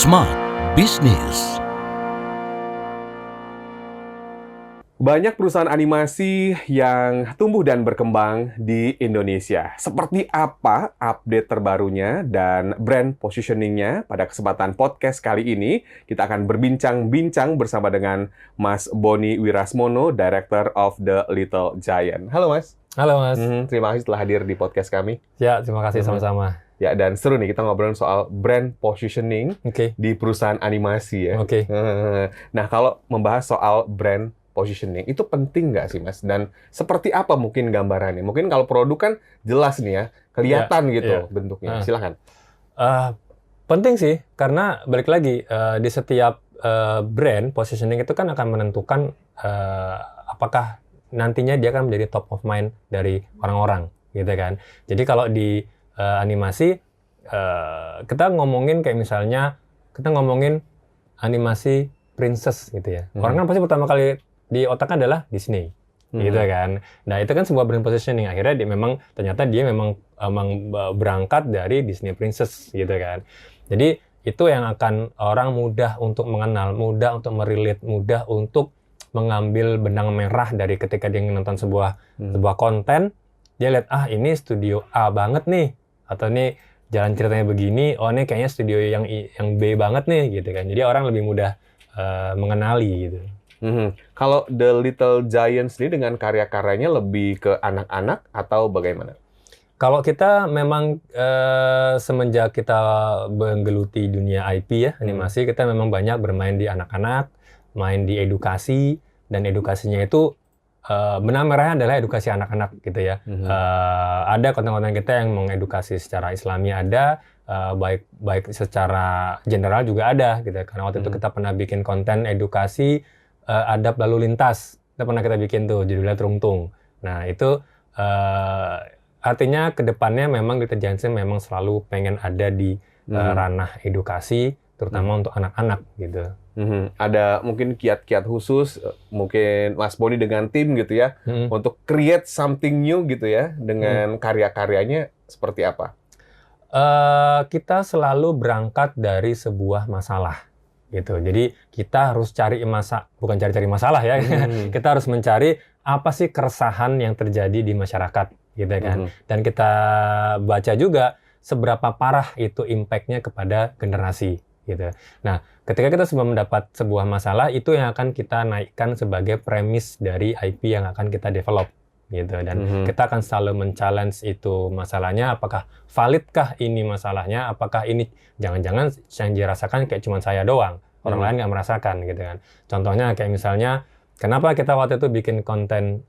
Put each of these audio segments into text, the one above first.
Smart Business. Banyak perusahaan animasi yang tumbuh dan berkembang di Indonesia. Seperti apa update terbarunya dan brand positioning-nya? Pada kesempatan podcast kali ini, kita akan berbincang-bincang bersama dengan Mas Boni Wirasmono, Director of The Little Giant. Halo Mas. Halo Mas. Terima kasih telah hadir di podcast kami. Ya, terima kasih sama-sama. Ya, dan seru nih kita ngobrolin soal brand positioning Oke. di perusahaan animasi ya. Oke. Nah, kalau membahas soal brand positioning, itu penting nggak sih, Mas? Dan seperti apa mungkin gambarannya? Mungkin kalau produk kan jelas nih ya, kelihatan gitu bentuknya. Silakan. Penting sih, karena balik lagi, di setiap brand positioning itu kan akan menentukan apakah nantinya dia akan menjadi top of mind dari orang-orang, gitu kan. Jadi kalau di animasi, kita ngomongin kayak misalnya, kita ngomongin animasi princess gitu ya. Orang kan pasti pertama kali di otaknya adalah Disney, gitu kan. Nah itu kan sebuah brand positioning. Akhirnya ternyata dia memang berangkat dari Disney princess, gitu kan. Jadi itu yang akan orang mudah untuk mengenal, mudah untuk merelate, mudah untuk mengambil benang merah dari ketika dia nonton sebuah konten. Dia lihat, ini studio A banget nih, atau nih jalan ceritanya begini, ini kayaknya studio yang B banget nih, gitu kan. Jadi orang lebih mudah mengenali gitu. Kalau The Little Giant sendiri dengan karya-karyanya lebih ke anak-anak atau bagaimana? Kalau kita memang semenjak kita menggeluti dunia IP ya, animasi, kita memang banyak bermain di anak-anak, main di edukasi, dan edukasinya itu benang merahnya adalah edukasi anak-anak gitu ya. Ada konten-konten kita yang mengedukasi secara Islami, ada baik secara general juga ada gitu. Karena waktu itu kita pernah bikin konten edukasi adab lalu lintas. Itu pernah kita bikin tuh judulnya Trungtung. Nah, itu artinya kedepannya memang Little Giant memang selalu pengen ada di ranah edukasi, terutama untuk anak-anak gitu. Ada mungkin kiat-kiat khusus, mungkin Mas Boni dengan tim gitu ya, untuk create something new gitu ya, dengan karya-karyanya seperti apa? Kita selalu berangkat dari sebuah masalah gitu. Jadi kita harus bukan cari-cari masalah ya. Kita harus mencari apa sih keresahan yang terjadi di masyarakat gitu kan. Dan kita baca juga seberapa parah itu impact-nya kepada generasi gitu. Nah, ketika kita sudah mendapat sebuah masalah, itu yang akan kita naikkan sebagai premis dari IP yang akan kita develop gitu. Dan kita akan selalu men-challenge itu masalahnya, apakah validkah ini masalahnya, apakah ini jangan-jangan yang dirasakan kayak cuma saya doang, orang lain nggak merasakan gitu kan. Contohnya kayak misalnya, kenapa kita waktu itu bikin konten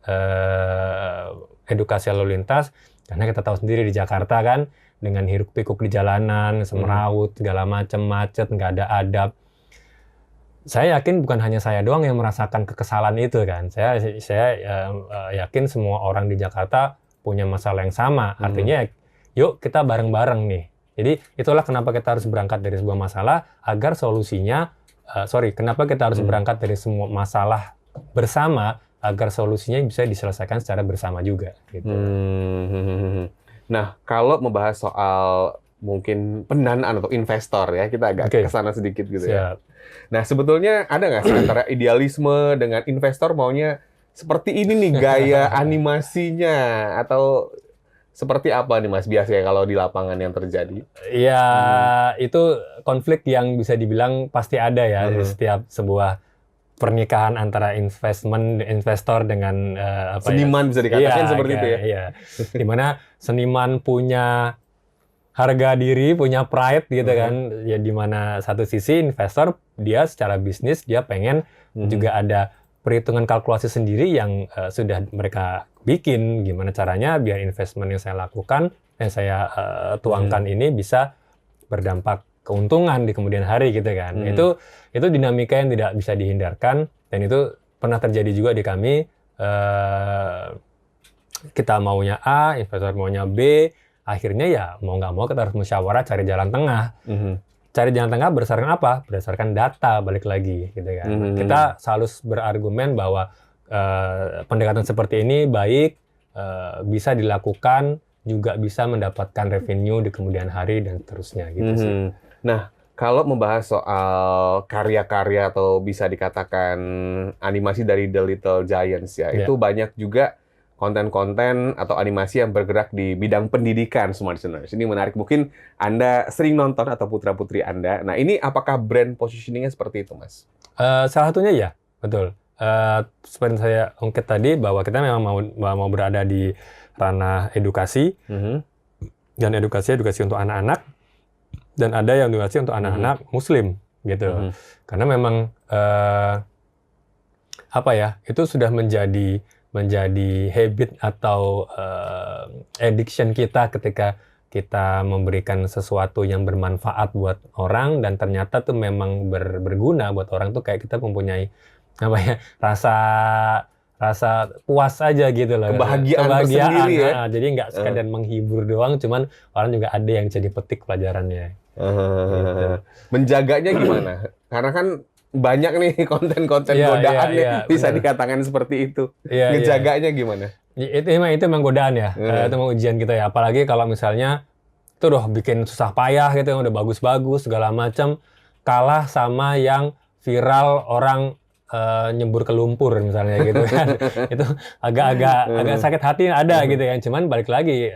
edukasi lalu lintas, karena kita tahu sendiri di Jakarta kan, dengan hiruk pikuk di jalanan, semeraut, segala macam, macet, nggak ada adab. Saya yakin bukan hanya saya doang yang merasakan kekesalan itu kan. Saya yakin semua orang di Jakarta punya masalah yang sama. Artinya, yuk kita bareng-bareng nih. Jadi itulah kenapa kita harus berangkat dari sebuah masalah agar solusinya, kenapa kita harus berangkat dari semua masalah bersama agar solusinya bisa diselesaikan secara bersama juga. Gitu. Nah, kalau membahas soal mungkin pendanaan atau investor ya, kita agak ke sana sedikit gitu ya. Nah, sebetulnya ada nggak sih antara idealisme dengan investor maunya seperti ini nih gaya animasinya, atau seperti apa nih Mas biasanya kalau di lapangan yang terjadi? Ya, itu konflik yang bisa dibilang pasti ada ya di setiap sebuah pernikahan antara investor dengan seniman bisa dikatakan seperti itu ya. Iya. Dimana seniman punya harga diri, punya pride gitu kan. Ya dimana satu sisi investor dia secara bisnis dia pengen juga ada perhitungan kalkulasi sendiri yang sudah mereka bikin. Gimana caranya biar investment yang saya lakukan, yang saya tuangkan ini bisa berdampak keuntungan di kemudian hari gitu kan. Itu dinamika yang tidak bisa dihindarkan, dan itu pernah terjadi juga di kami. Kita maunya A, investor maunya B, akhirnya ya mau nggak mau kita harus musyawarah cari jalan tengah. Cari jalan tengah berdasarkan apa? Berdasarkan data, balik lagi gitu kan. Kita selalu berargumen bahwa pendekatan seperti ini baik, bisa dilakukan, juga bisa mendapatkan revenue di kemudian hari dan seterusnya gitu sih. Nah, Kalau membahas soal karya-karya atau bisa dikatakan animasi dari The Little Giants ya, Iya. itu banyak juga konten-konten atau animasi yang bergerak di bidang pendidikan, Smart Listeners. Ini menarik, mungkin Anda sering nonton atau putra-putri Anda. Nah, ini apakah brand positioning-nya seperti itu, Mas? Salah satunya ya, betul. Seperti saya ungkit tadi bahwa kita memang mau berada di ranah edukasi, dan edukasi untuk anak-anak, dan ada yang edukasi untuk anak-anak Muslim gitu. Karena memang itu sudah menjadi habit atau addiction kita ketika kita memberikan sesuatu yang bermanfaat buat orang dan ternyata tuh memang berguna buat orang tuh, kayak kita mempunyai rasa puas aja gitu loh. Kebahagiaan tersendiri ya. Jadi nggak sekadar menghibur doang, cuman orang juga ada yang jadi petik pelajarannya. Gitu. Menjaganya gimana? Karena kan banyak nih konten-konten godaan bisa benar. dikatakan seperti itu. Iya, Ngejaganya gimana? Itu emang godaan ya. Itu emang ujian kita ya. Apalagi kalau misalnya itu udah bikin susah payah gitu, yang udah bagus-bagus segala macam, kalah sama yang viral orang nyembur ke lumpur misalnya gitu kan. Itu agak sakit hati ada gitu kan. Cuman balik lagi,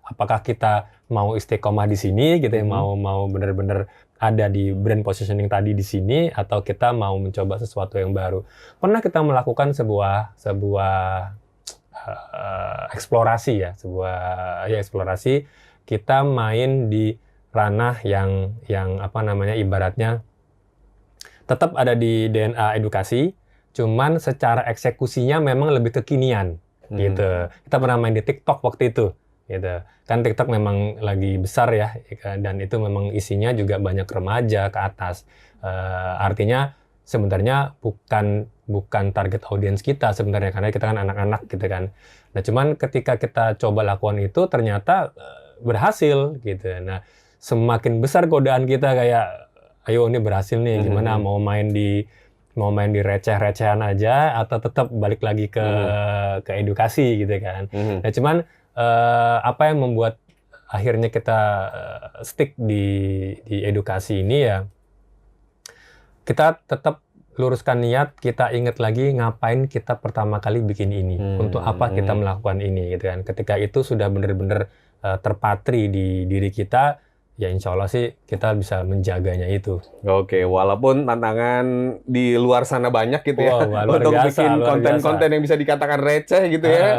apakah kita mau istiqomah di sini gitu ya, mau benar-benar ada di brand positioning tadi di sini, atau kita mau mencoba sesuatu yang baru. Pernah kita melakukan sebuah eksplorasi ya, eksplorasi. Kita main di ranah yang ibaratnya tetap ada di DNA edukasi, cuman secara eksekusinya memang lebih kekinian gitu. Kita pernah main di TikTok waktu itu gitu. Kan TikTok memang lagi besar ya, dan itu memang isinya juga banyak remaja ke atas. Artinya sebenarnya bukan target audiens kita sebenarnya, karena kita kan anak-anak gitu kan. Nah, cuman ketika kita coba lakukan itu ternyata berhasil gitu. Nah, semakin besar godaan kita, kayak ayo ini berhasil nih, gimana mau main di receh-recehan aja atau tetap balik lagi ke edukasi gitu kan. Nah, cuman apa yang membuat akhirnya kita stick di edukasi ini ya, kita tetap luruskan niat, kita ingat lagi ngapain kita pertama kali bikin ini, untuk apa kita melakukan ini gitu kan. Ketika itu sudah benar-benar terpatri di diri kita, ya insya Allah sih kita bisa menjaganya itu. Oke, walaupun tantangan di luar sana banyak gitu ya, untuk bikin konten-konten yang bisa dikatakan receh gitu ya.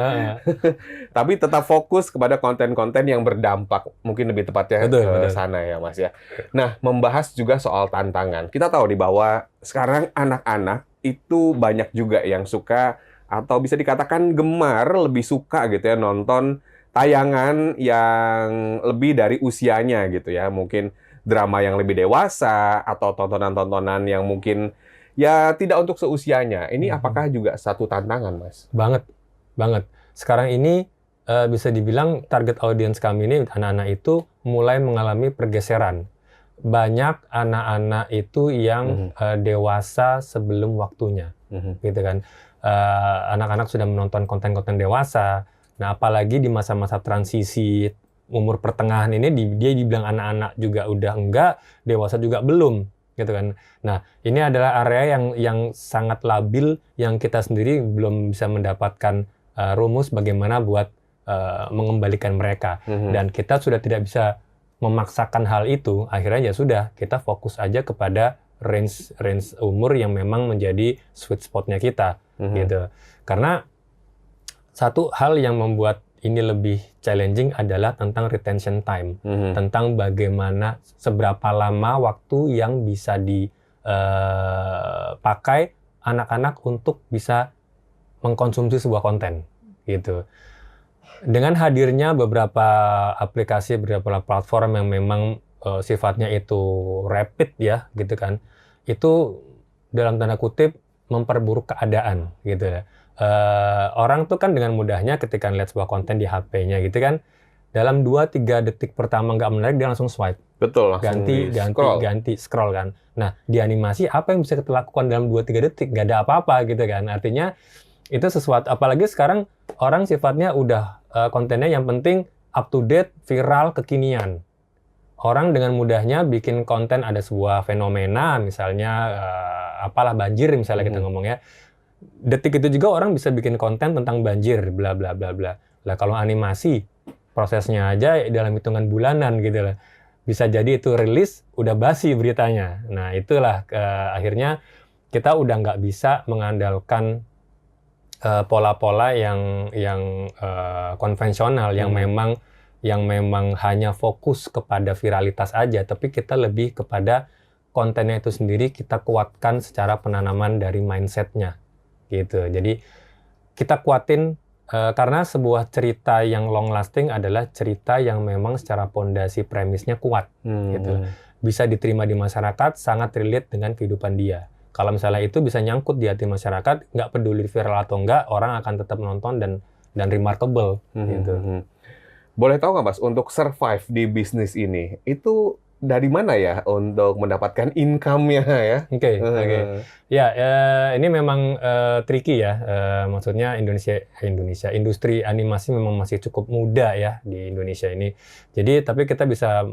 Tapi tetap fokus kepada konten-konten yang berdampak, mungkin lebih tepatnya ke sana ya Mas ya. Nah, membahas juga soal tantangan. Kita tahu nih bahwa sekarang anak-anak itu banyak juga yang suka atau bisa dikatakan gemar, lebih suka gitu ya nonton tayangan yang lebih dari usianya gitu ya. Mungkin drama yang lebih dewasa atau tontonan-tontonan yang mungkin ya tidak untuk seusianya. Ini apakah juga satu tantangan, Mas? Banget. Sekarang ini bisa dibilang target audiens kami ini, anak-anak itu mulai mengalami pergeseran. Banyak anak-anak itu yang dewasa sebelum waktunya, gitu kan. Anak-anak sudah menonton konten-konten dewasa. Nah, apalagi di masa-masa transisi umur pertengahan ini, dia dibilang anak-anak juga udah enggak, dewasa juga belum, gitu kan. Nah, ini adalah area yang sangat labil, yang kita sendiri belum bisa mendapatkan rumus bagaimana buat mengembalikan mereka. Dan kita sudah tidak bisa memaksakan hal itu, akhirnya ya sudah, kita fokus aja kepada range umur yang memang menjadi sweet spot-nya kita, gitu. Karena satu hal yang membuat ini lebih challenging adalah tentang retention time, tentang bagaimana seberapa lama waktu yang bisa dipakai anak-anak untuk bisa mengkonsumsi sebuah konten, gitu. Dengan hadirnya beberapa aplikasi, beberapa platform yang memang sifatnya itu rapid ya, gitu kan, itu dalam tanda kutip memperburuk keadaan, gitu ya. Orang tuh kan dengan mudahnya ketika lihat sebuah konten di HP-nya gitu kan, dalam 2-3 detik pertama nggak menarik, dia langsung swipe. Betul, langsung ganti scroll kan. Nah, di animasi apa yang bisa kita lakukan dalam 2-3 detik? Nggak ada apa-apa gitu kan. Artinya itu sesuatu, apalagi sekarang orang sifatnya udah kontennya yang penting up to date, viral, kekinian. orang dengan mudahnya bikin konten ada sebuah fenomena, misalnya apalah banjir misalnya kita ngomong ya. Detik itu juga orang bisa bikin konten tentang banjir, bla bla bla bla. Lah kalau animasi, prosesnya aja dalam hitungan bulanan gitu lah. Bisa jadi itu rilis, udah basi beritanya. Nah itulah akhirnya kita udah nggak bisa mengandalkan pola-pola yang konvensional, yang memang hanya fokus kepada viralitas aja, tapi kita lebih kepada kontennya itu sendiri kita kuatkan secara penanaman dari mindsetnya. Gitu. Jadi kita kuatin karena sebuah cerita yang long lasting adalah cerita yang memang secara pondasi premisnya kuat, gitu. Bisa diterima di masyarakat, sangat relate dengan kehidupan dia. Kalau misalnya itu bisa nyangkut di hati masyarakat, nggak peduli viral atau enggak, orang akan tetap nonton dan remarkable, gitu. Boleh tahu nggak Mas, untuk survive di bisnis ini itu dari mana ya untuk mendapatkan income-nya ya? Oke. Ya, ini memang tricky ya. Maksudnya industri animasi memang masih cukup muda ya di Indonesia ini. Jadi, tapi kita bisa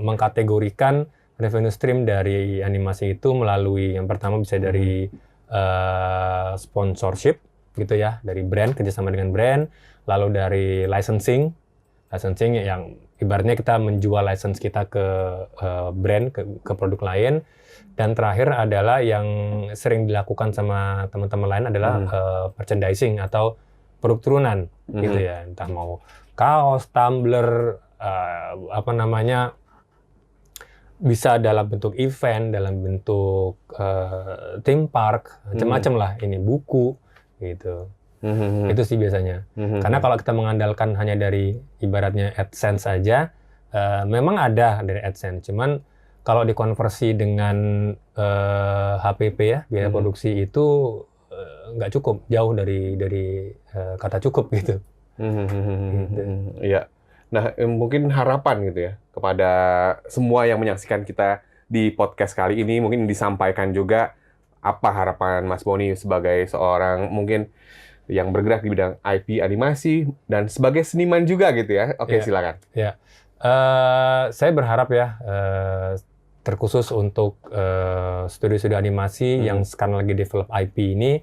mengkategorikan revenue stream dari animasi itu melalui yang pertama bisa dari sponsorship gitu ya, dari brand, kerjasama dengan brand, lalu dari licensing yang ibaratnya kita menjual license kita ke brand, ke produk lain. Dan terakhir adalah yang sering dilakukan sama teman-teman lain adalah merchandising atau produk turunan gitu ya. Entah mau kaos, tumbler, bisa dalam bentuk event, dalam bentuk theme park, macam-macam lah. Ini buku gitu. Itu sih biasanya. Karena kalau kita mengandalkan hanya dari ibaratnya AdSense saja, memang ada dari AdSense. Cuman kalau dikonversi dengan HPP ya, biaya produksi itu nggak cukup, jauh dari kata cukup gitu. Iya. Nah, mungkin harapan gitu ya kepada semua yang menyaksikan kita di podcast kali ini, mungkin disampaikan juga apa harapan Mas Boni sebagai seorang mungkin yang bergerak di bidang IP animasi dan sebagai seniman juga gitu ya. Oke, silakan. Ya, saya berharap ya terkhusus untuk studio-studio animasi yang sekarang lagi develop IP ini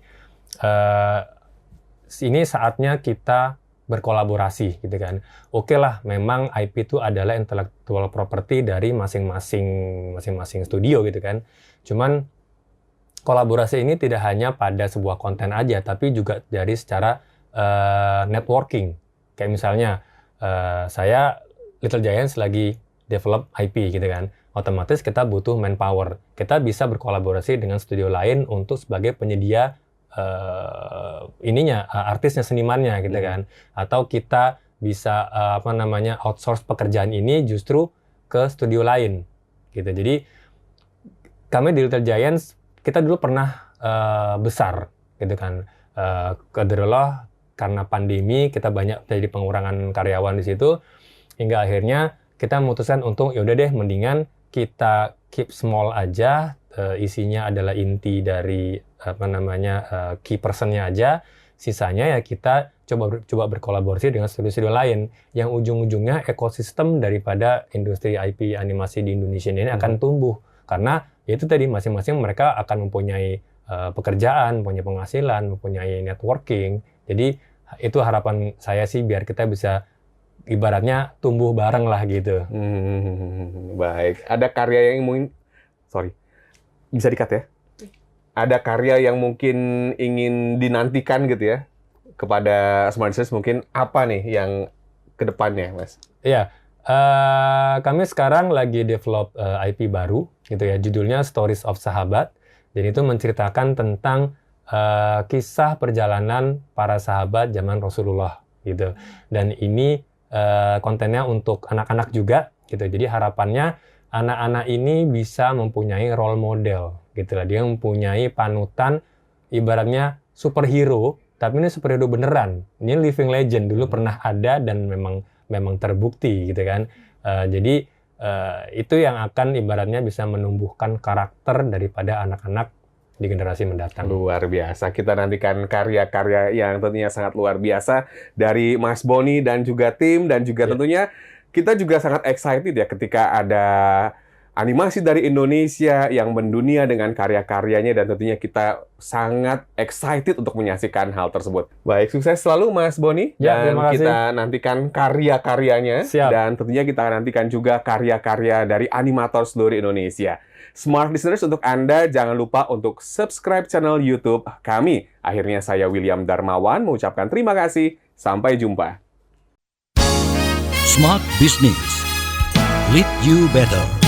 saatnya kita berkolaborasi gitu kan. Oke lah, memang IP itu adalah intellectual property dari masing-masing studio gitu kan. Cuman kolaborasi ini tidak hanya pada sebuah konten aja, tapi juga dari secara networking. Kayak misalnya, saya Little Giants lagi develop IP gitu kan. Otomatis kita butuh manpower. Kita bisa berkolaborasi dengan studio lain untuk sebagai penyedia artisnya, senimannya gitu kan. Atau kita bisa outsource pekerjaan ini justru ke studio lain gitu. Jadi kami di Little Giants kita dulu pernah besar gitu kan. Qadarullah karena pandemi kita banyak terjadi pengurangan karyawan di situ hingga akhirnya kita memutuskan untuk yaudah deh mendingan kita keep small aja, isinya adalah inti dari key personnya aja, sisanya ya kita coba berkolaborasi dengan studio-studio lain yang ujung-ujungnya ekosistem daripada industri IP animasi di Indonesia ini akan tumbuh karena itu tadi masing-masing mereka akan mempunyai pekerjaan, mempunyai penghasilan, mempunyai networking. Jadi itu harapan saya sih biar kita bisa ibaratnya tumbuh bareng lah gitu. Baik. Ada karya yang mungkin, bisa di-cut ya? Ada karya yang mungkin ingin dinantikan gitu ya kepada Smart Series, mungkin apa nih yang kedepannya, Mas? Iya. Kami sekarang lagi develop IP baru gitu ya, judulnya Stories of Sahabat. Jadi itu menceritakan tentang kisah perjalanan para sahabat zaman Rasulullah gitu. Dan ini kontennya untuk anak-anak juga gitu. Jadi harapannya anak-anak ini bisa mempunyai role model gitu lah. Dia mempunyai panutan ibaratnya superhero, tapi ini superhero beneran. Ini living legend, dulu pernah ada dan memang terbukti gitu kan. Jadi itu yang akan ibaratnya bisa menumbuhkan karakter daripada anak-anak di generasi mendatang. Luar biasa. Kita nantikan karya-karya yang tentunya sangat luar biasa dari Mas Boni dan juga tim, dan juga tentunya Kita juga sangat excited ya ketika ada animasi dari Indonesia yang mendunia dengan karya-karyanya dan tentunya kita sangat excited untuk menyaksikan hal tersebut. Baik, sukses selalu Mas Boni. Ya, Dan terima kasih. kita nantikan karya-karyanya. Siap. Dan tentunya kita nantikan juga karya-karya dari animator seluruh Indonesia. Smart listeners, untuk Anda jangan lupa untuk subscribe channel YouTube kami. Akhirnya saya William Darmawan mengucapkan terima kasih. Sampai jumpa. Smart Business. Lead you better.